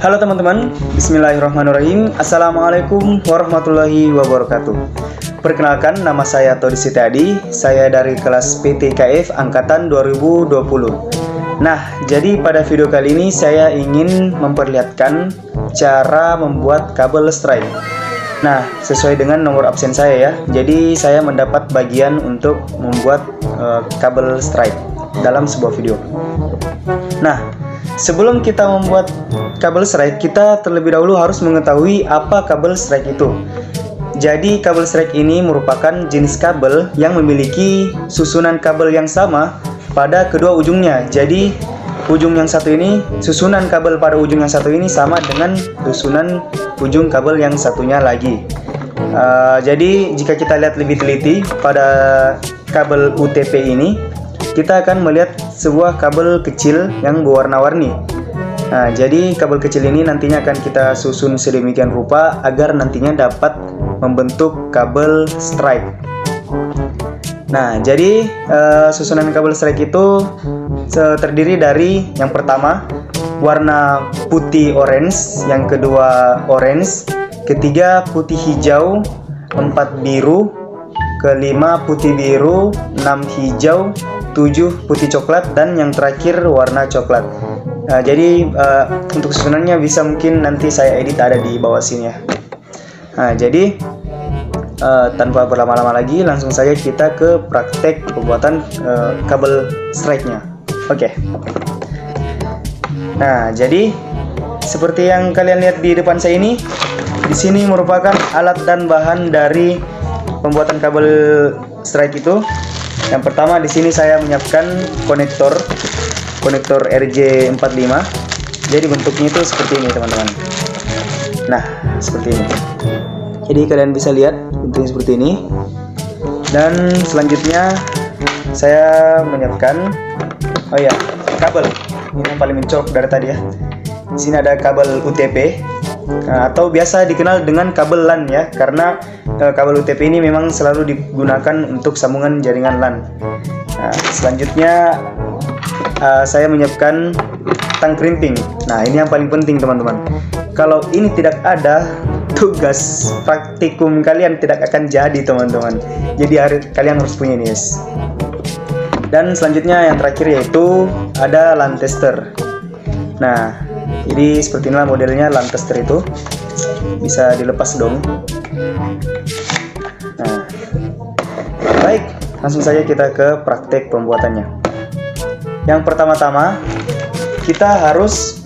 Halo teman-teman, bismillahirrahmanirrahim. Assalamualaikum warahmatullahi wabarakatuh. Perkenalkan, nama saya Todi Setiadi. Saya dari kelas PTKF Angkatan 2020. Nah, jadi pada video kali ini saya ingin memperlihatkan cara membuat kabel strike. Nah, sesuai dengan nomor absen saya ya. Jadi saya mendapat bagian untuk membuat kabel strike dalam sebuah video. Nah, sebelum kita membuat kabel strike, kita terlebih dahulu harus mengetahui apa kabel strike itu. Jadi kabel strike ini merupakan jenis kabel yang memiliki susunan kabel yang sama pada kedua ujungnya. Jadi ujung yang satu ini, susunan kabel pada ujung yang satu ini sama dengan susunan ujung kabel yang satunya lagi. Jadi jika kita lihat lebih teliti pada kabel UTP ini, kita akan melihat sebuah kabel kecil yang berwarna-warni. Nah, jadi kabel kecil ini nantinya akan kita susun sedemikian rupa agar nantinya dapat membentuk kabel strike. Nah, jadi susunan kabel strike itu terdiri dari yang pertama warna putih orange, yang kedua orange, ketiga putih hijau, empat biru, kelima putih biru, enam hijau, 7 putih coklat, dan yang terakhir warna coklat. Jadi untuk susunannya bisa mungkin nanti saya edit ada di bawah sini ya. Nah, jadi tanpa berlama-lama lagi, langsung saja kita ke praktek pembuatan kabel strike-nya. Oke. Nah, jadi seperti yang kalian lihat di depan saya ini, di sini merupakan alat dan bahan dari pembuatan kabel strike itu. Yang pertama di sini saya menyiapkan konektor RJ45. Jadi bentuknya itu seperti ini teman-teman. Nah, seperti ini. Jadi kalian bisa lihat bentuknya seperti ini. Dan selanjutnya saya menyiapkan kabel. Ini yang paling mencolok dari tadi ya. Di sini ada kabel UTP. Atau biasa dikenal dengan kabel LAN ya, karena kabel UTP ini memang selalu digunakan untuk sambungan jaringan LAN. Nah, selanjutnya saya menyiapkan tang krimping. Nah, ini yang paling penting teman-teman. Kalau ini tidak ada, tugas praktikum kalian tidak akan jadi teman-teman. Jadi kalian harus punya ini guys. Dan selanjutnya yang terakhir yaitu ada LAN tester. Nah, jadi seperti inilah modelnya LAN tester itu. Bisa dilepas dong. Nah, baik, langsung saja kita ke praktek pembuatannya. Yang pertama-tama kita harus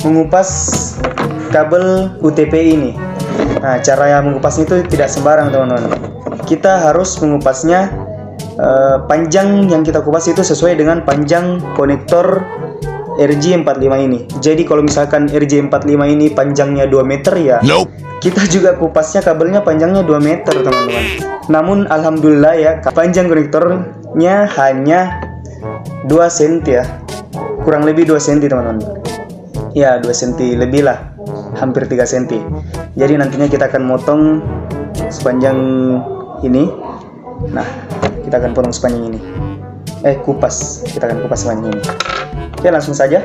mengupas kabel UTP ini. Nah, cara yang mengupasnya itu tidak sembarang teman-teman. Kita harus mengupasnya, panjang yang kita kupas itu sesuai dengan panjang konektor RJ45 ini. Jadi kalau misalkan RJ45 ini panjangnya 2 meter ya, kita juga kupasnya kabelnya panjangnya 2 meter teman-teman. Namun alhamdulillah ya, panjang konektornya hanya 2 cm ya. Kurang lebih 2 cm teman-teman. Ya 2 cm lebih lah, hampir 3 cm. Jadi nantinya kita akan motong sepanjang ini. Nah, kita akan potong sepanjang ini. Kita akan kupas sepanjang ini. Oke, langsung saja.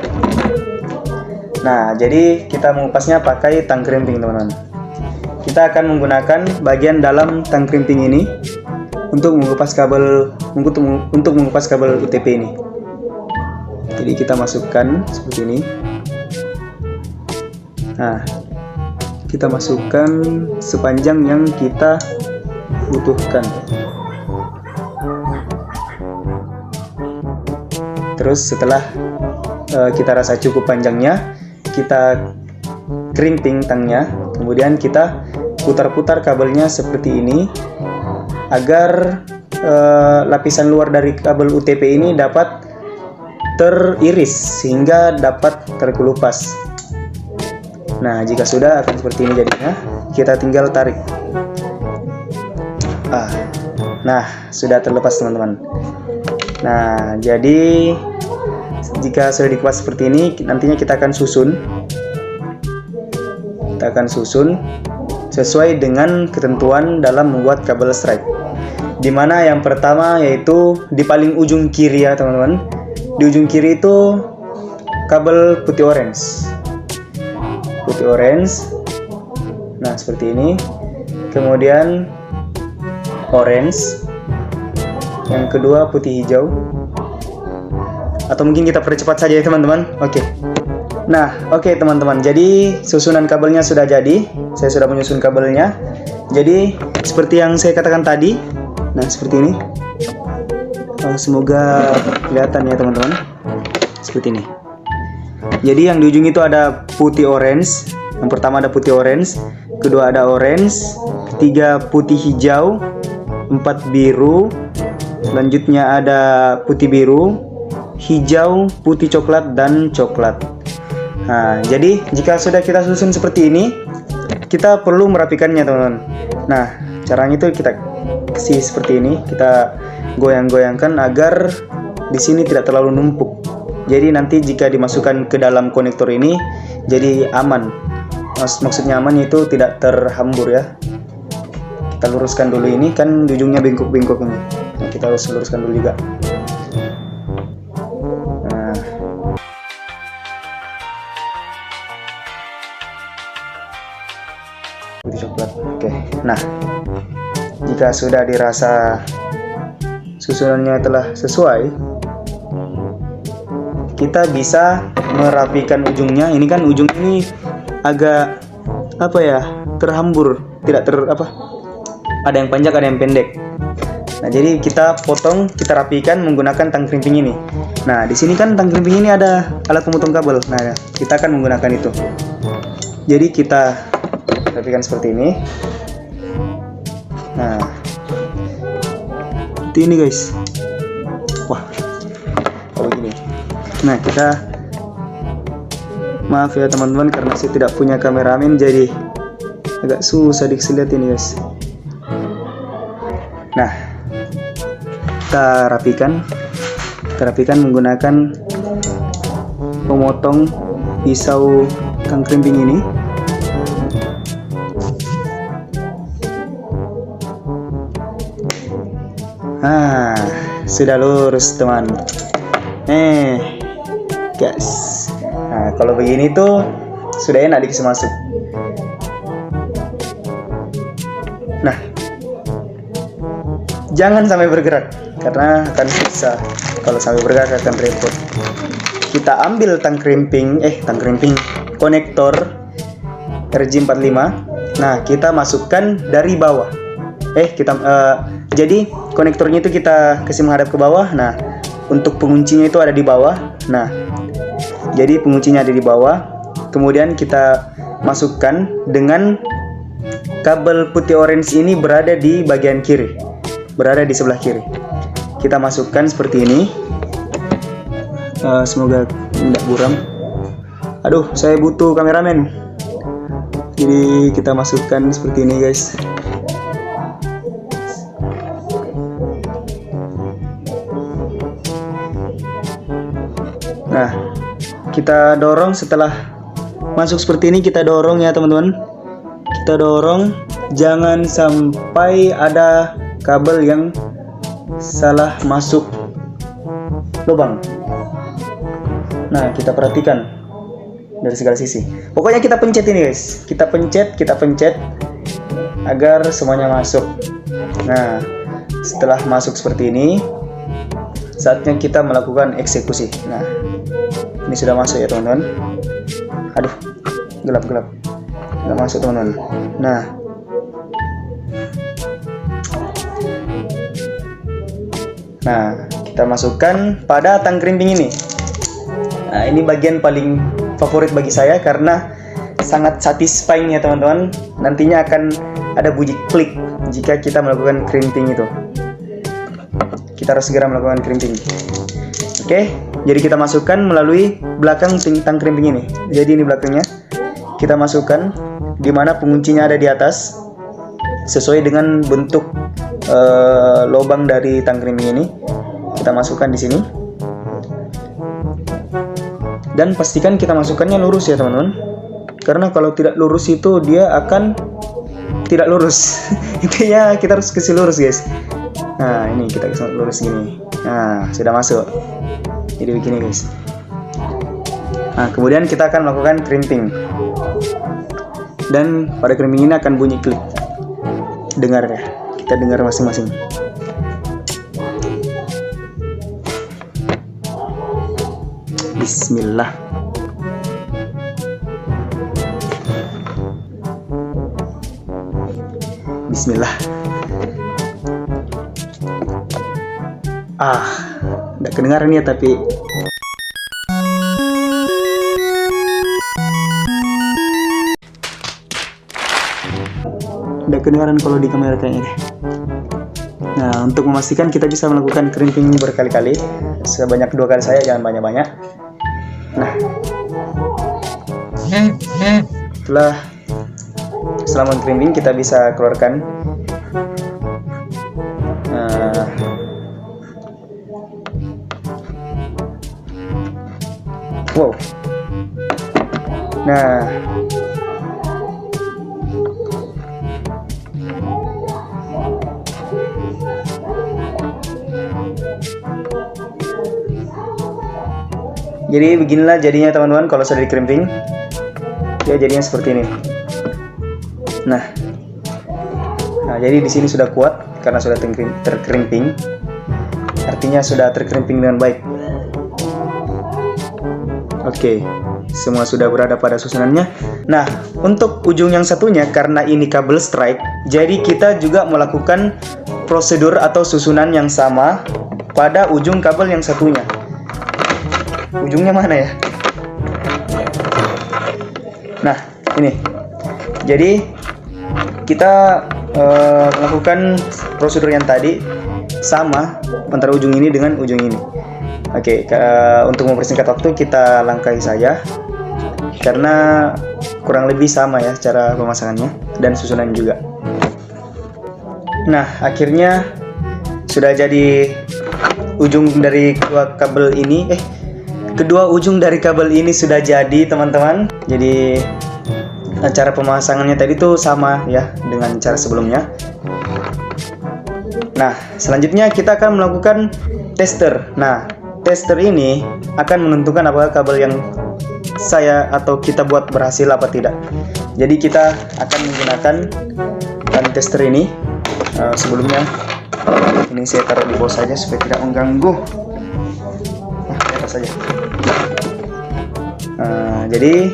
Nah, jadi kita mengupasnya pakai tang krimping teman-teman. Kita akan menggunakan bagian dalam tang krimping ini untuk mengupas kabel UTP ini. Jadi kita masukkan seperti ini. Nah, kita masukkan sepanjang yang kita butuhkan. Terus setelah kita rasa cukup panjangnya, kita krimping tangnya, kemudian kita putar-putar kabelnya seperti ini agar lapisan luar dari kabel UTP ini dapat teriris sehingga dapat terkelupas. Nah, jika sudah akan seperti ini jadinya, kita tinggal tarik. Nah, sudah terlepas teman-teman. Nah, jadi jika sudah dikupas seperti ini, nantinya kita akan susun. sesuai dengan ketentuan dalam membuat kabel strike. Dimana yang pertama yaitu di paling ujung kiri ya teman-teman. Di ujung kiri itu kabel putih orange. Putih orange. Nah, seperti ini. Kemudian orange. Yang kedua putih hijau. Atau mungkin kita percepat saja ya teman-teman. Oke. Nah, oke teman-teman. Jadi susunan kabelnya sudah jadi. Saya sudah menyusun kabelnya. Jadi seperti yang saya katakan tadi. Nah, seperti ini. Semoga kelihatan ya teman-teman. Seperti ini. Jadi yang di ujung itu ada putih orange. Yang pertama ada putih orange, kedua ada orange, ketiga putih hijau, empat biru, selanjutnya ada putih biru, hijau, putih coklat, dan coklat. Nah, jadi jika sudah kita susun seperti ini, kita perlu merapikannya teman-teman. Nah, caranya itu kita kasih seperti ini, kita goyang-goyangkan agar di sini tidak terlalu numpuk. Jadi nanti jika dimasukkan ke dalam konektor ini jadi aman. Maksudnya aman itu tidak terhambur ya. Kita luruskan dulu ini, kan di ujungnya bengkok-bengkok ini. Nah, kita harus luruskan dulu juga. Nah. Putih coklat. Oke. Nah, jika sudah dirasa susunannya telah sesuai, kita bisa merapikan ujungnya. Ini kan ujung ini agak terhambur, tidak ada yang panjang, ada yang pendek. Nah, jadi kita potong, kita rapikan menggunakan tang krimping ini. Nah, di sini kan tang krimping ini ada alat pemotong kabel. Nah, kita akan menggunakan itu. Jadi kita rapikan seperti ini. Nah, seperti ini guys. Wah, begini. Nah, kita maaf ya teman-teman karena saya tidak punya kameramen, jadi agak susah dilihat ini guys. Nah, kita rapikan menggunakan pemotong pisau tang krimping ini. Nah, sudah lurus teman. Guys. Nah, kalau begini tuh sudah enak dikasih masuk. Nah, jangan sampai bergerak karena akan susah. Kalau sampai bergerak akan repot. Kita ambil tang krimping, konektor RJ45. Nah, kita masukkan dari bawah. Jadi konektornya itu kita kasih menghadap ke bawah. Nah, untuk penguncinya itu ada di bawah. Nah, jadi penguncinya ada di bawah. Kemudian kita masukkan dengan kabel putih orange ini berada di bagian kiri, berada di sebelah kiri. Kita masukkan seperti ini. Semoga tidak buram. Aduh, saya butuh kameramen. Jadi kita masukkan seperti ini guys. Nah, kita dorong. Setelah masuk seperti ini, kita dorong ya teman-teman. Kita dorong, jangan sampai ada kabel yang salah masuk lubang. Nah, kita perhatikan dari segala sisi. Pokoknya kita pencet ini guys. Kita pencet agar semuanya masuk. Nah, setelah masuk seperti ini, saatnya kita melakukan eksekusi. Nah, ini sudah masuk ya teman-teman. Aduh, gelap. Nggak masuk teman-teman. Nah, kita masukkan pada tang krimping ini. Nah, ini bagian paling favorit bagi saya karena sangat satisfying ya teman-teman. Nantinya akan ada bunyi klik jika kita melakukan krimping itu. Kita harus segera melakukan krimping. Oke, jadi kita masukkan melalui belakang tang krimping ini. Jadi ini belakangnya. Kita masukkan di mana penguncinya ada di atas sesuai dengan bentuk lubang dari tang krimping ini. Kita masukkan di sini. Dan pastikan kita masukkannya lurus ya teman-teman. Karena kalau tidak lurus itu dia akan tidak lurus. Intinya kita harus kasih lurus guys. Nah ini kita kasih lurus gini. Nah sudah masuk. Jadi begini guys. Nah kemudian kita akan melakukan crimping. Dan pada crimping ini akan bunyi klik. Dengar ya. Kita dengar masing-masing. Bismillah. Bismillah. Nggak kedengaran ya tapi udah kedengaran kalau di kamera kayaknya deh. Nah untuk memastikan kita bisa melakukan crimping berkali-kali, sebanyak 2 kali saja, jangan banyak-banyak. Nah selama crimping kita bisa keluarkan wow. Nah jadi beginilah jadinya teman-teman kalau sudah di crimping. Ya jadinya seperti ini. Nah jadi di sini sudah kuat karena sudah terkrimping. Artinya sudah terkrimping dengan baik. Oke, semua sudah berada pada susunannya. Nah, untuk ujung yang satunya karena ini kabel strike, jadi kita juga melakukan prosedur atau susunan yang sama pada ujung kabel yang satunya. Ujungnya mana ya? Nah, ini. Jadi kita melakukan prosedur yang tadi sama antara ujung ini dengan ujung ini. Oke, untuk mempersingkat waktu kita langkahi saja karena kurang lebih sama ya cara pemasangannya dan susunan juga. Nah, akhirnya sudah jadi ujung dari kedua ujung dari kabel ini sudah jadi teman-teman. Jadi cara pemasangannya tadi tuh sama ya dengan cara sebelumnya. Nah, selanjutnya kita akan melakukan tester. Nah, tester ini akan menentukan apakah kabel yang saya atau kita buat berhasil apa tidak. Jadi kita akan menggunakan tester ini. Sebelumnya ini saya taruh di bawah saja supaya tidak mengganggu. Di atas saja. Jadi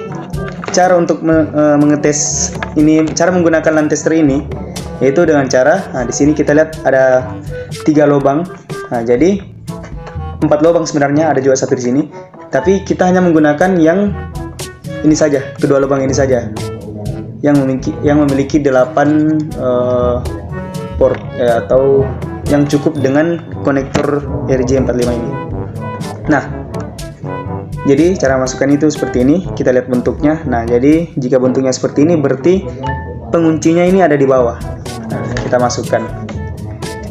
cara untuk mengetes ini, cara menggunakan LAN tester ini yaitu dengan cara, di sini kita lihat ada 3 lubang. Nah, jadi 4 lubang sebenarnya, ada juga satu di sini. Tapi kita hanya menggunakan yang ini saja, kedua lubang ini saja, yang memiliki 8 port atau yang cukup dengan konektor RJ45 ini. Nah, jadi cara masukkan itu seperti ini. Kita lihat bentuknya. Nah, jadi jika bentuknya seperti ini berarti penguncinya ini ada di bawah. Nah, kita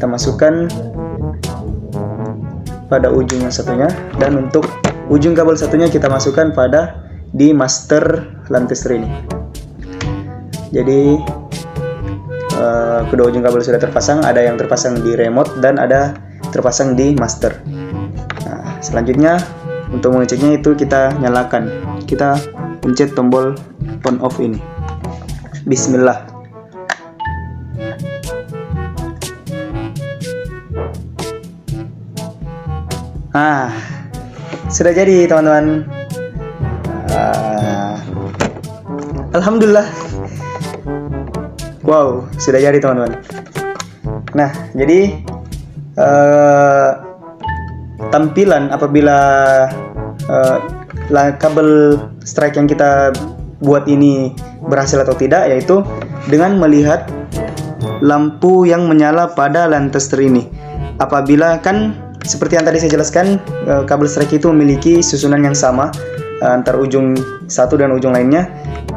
masukkan pada ujung yang satunya, dan untuk ujung kabel satunya kita masukkan pada di master LAN tester ini. Jadi kedua ujung kabel sudah terpasang, ada yang terpasang di remote dan ada terpasang di master. Nah, selanjutnya untuk mengeceknya itu kita nyalakan, kita pencet tombol on off ini. Bismillah. Sudah jadi teman-teman. Alhamdulillah. Wow, sudah jadi teman-teman. Nah, jadi tampilan apabila kabel strike yang kita buat ini berhasil atau tidak, yaitu dengan melihat lampu yang menyala pada LAN tester ini. Apabila kan seperti yang tadi saya jelaskan, kabel strike itu memiliki susunan yang sama antar ujung satu dan ujung lainnya.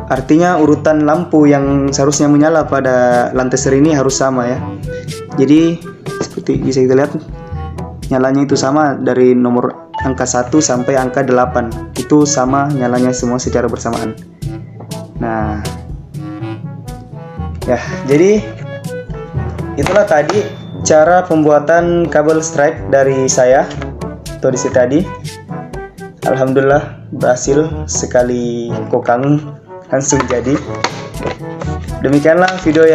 Artinya urutan lampu yang seharusnya menyala pada LAN tester ini harus sama ya. Jadi seperti bisa kita lihat, nyalanya itu sama dari nomor angka 1 sampai angka 8. Itu sama nyalanya semua secara bersamaan. Nah, Ya, jadi itulah tadi cara pembuatan kabel strike dari saya Todisi tadi. Alhamdulillah berhasil sekali kokang langsung jadi. Demikianlah video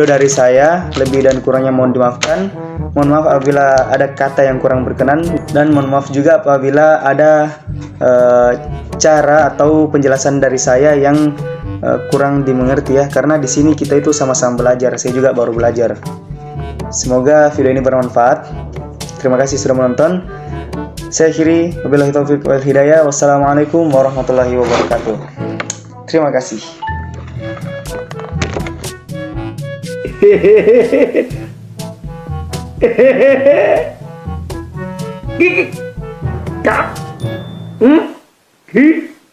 dari saya. Lebih dan kurangnya mohon dimaafkan. Mohon maaf apabila ada kata yang kurang berkenan, dan mohon maaf juga apabila ada cara atau penjelasan dari saya yang kurang dimengerti ya, karena di sini kita itu sama-sama belajar. Saya juga baru belajar. Semoga video ini bermanfaat. Terima kasih sudah menonton. Saya akhiri, wabillahi taufiq wal hidayah. Wassalamualaikum warahmatullahi wabarakatuh. Terima kasih. Kak.